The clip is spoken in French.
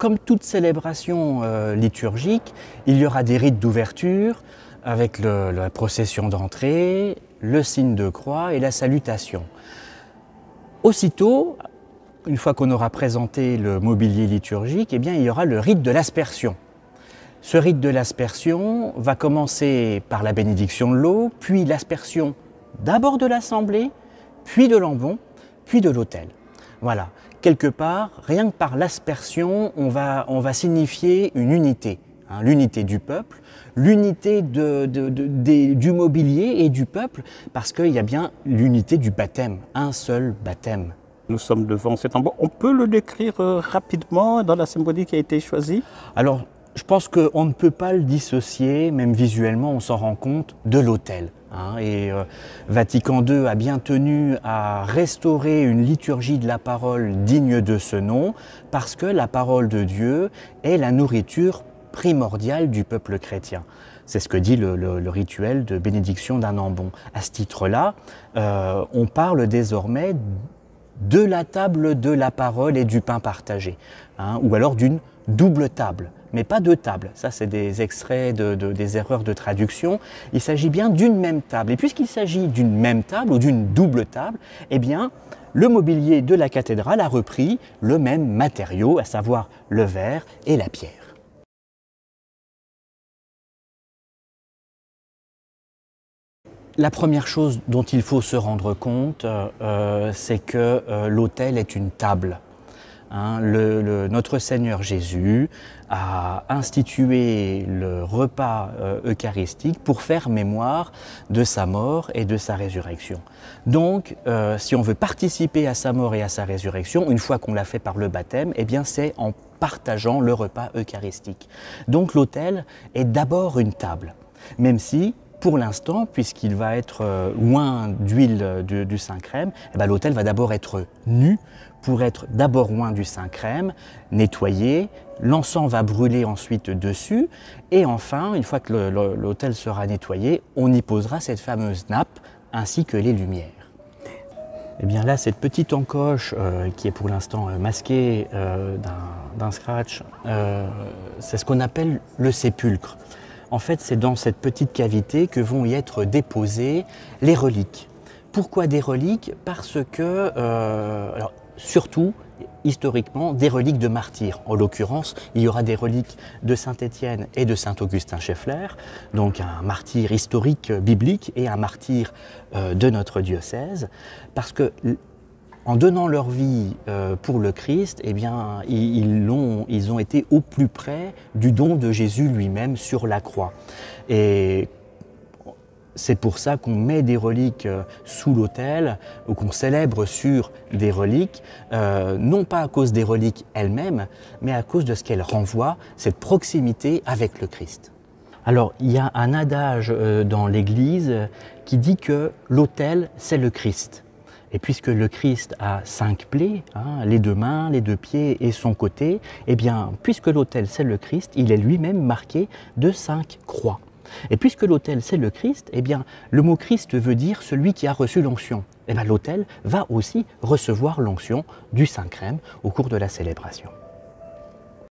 comme toute célébration liturgique, il y aura des rites d'ouverture avec la procession d'entrée, le signe de croix et la salutation. Aussitôt, une fois qu'on aura présenté le mobilier liturgique, eh bien, il y aura le rite de l'aspersion. Ce rite de l'aspersion va commencer par la bénédiction de l'eau, puis l'aspersion d'abord de l'assemblée, puis de l'ambon, puis de l'autel. Voilà, quelque part, rien que par l'aspersion, on va signifier une unité, hein, l'unité du peuple, l'unité du mobilier et du peuple, parce qu'il y a bien l'unité du baptême, un seul baptême. Nous sommes devant cet ambon. On peut le décrire rapidement dans la symbolique qui a été choisie? Alors, je pense qu'on ne peut pas le dissocier, même visuellement, on s'en rend compte, de l'autel. Vatican II a bien tenu à restaurer une liturgie de la parole digne de ce nom, parce que la parole de Dieu est la nourriture primordiale du peuple chrétien. C'est ce que dit le rituel de bénédiction d'un ambon. À ce titre-là, on parle désormais de la table de la parole et du pain partagé, ou alors d'une double table, mais pas deux tables. Ça, c'est des extraits des erreurs de traduction. Il s'agit bien d'une même table. Et puisqu'il s'agit d'une même table ou d'une double table, eh bien, le mobilier de la cathédrale a repris le même matériau, à savoir le verre et la pierre. La première chose dont il faut se rendre compte, c'est que l'autel est une table. Notre Seigneur Jésus a institué le repas eucharistique pour faire mémoire de sa mort et de sa résurrection. Donc, si on veut participer à sa mort et à sa résurrection, une fois qu'on l'a fait par le baptême, eh bien c'est en partageant le repas eucharistique. Donc l'autel est d'abord une table, même si, pour l'instant, puisqu'il va être oint d'huile du Saint-Crème, eh l'autel va d'abord être nu pour être d'abord oint du Saint-Crème, nettoyé, l'encens va brûler ensuite dessus, et enfin, une fois que l'autel sera nettoyé, on y posera cette fameuse nappe ainsi que les lumières. Et bien là, cette petite encoche qui est pour l'instant masquée d'un scratch, c'est ce qu'on appelle le sépulcre. En fait, c'est dans cette petite cavité que vont y être déposées les reliques. Pourquoi des reliques? Parce que, alors, surtout, historiquement, des reliques de martyrs. En l'occurrence, il y aura des reliques de Saint-Étienne et de Saint-Augustin Scheffler, donc un martyr historique biblique et un martyr de notre diocèse, parce que en donnant leur vie pour le Christ, eh bien, ils ont été au plus près du don de Jésus lui-même sur la croix. Et c'est pour ça qu'on met des reliques sous l'autel, ou qu'on célèbre sur des reliques, non pas à cause des reliques elles-mêmes, mais à cause de ce qu'elles renvoient, cette proximité avec le Christ. Alors, il y a un adage dans l'Église qui dit que l'autel, c'est le Christ. Et puisque le Christ a 5 plaies, les 2 mains, les 2 pieds et son côté, eh bien, puisque l'autel c'est le Christ, il est lui-même marqué de 5 croix. Et puisque l'autel c'est le Christ, eh bien, le mot Christ veut dire celui qui a reçu l'onction. Eh bien, l'autel va aussi recevoir l'onction du Saint-Crème au cours de la célébration.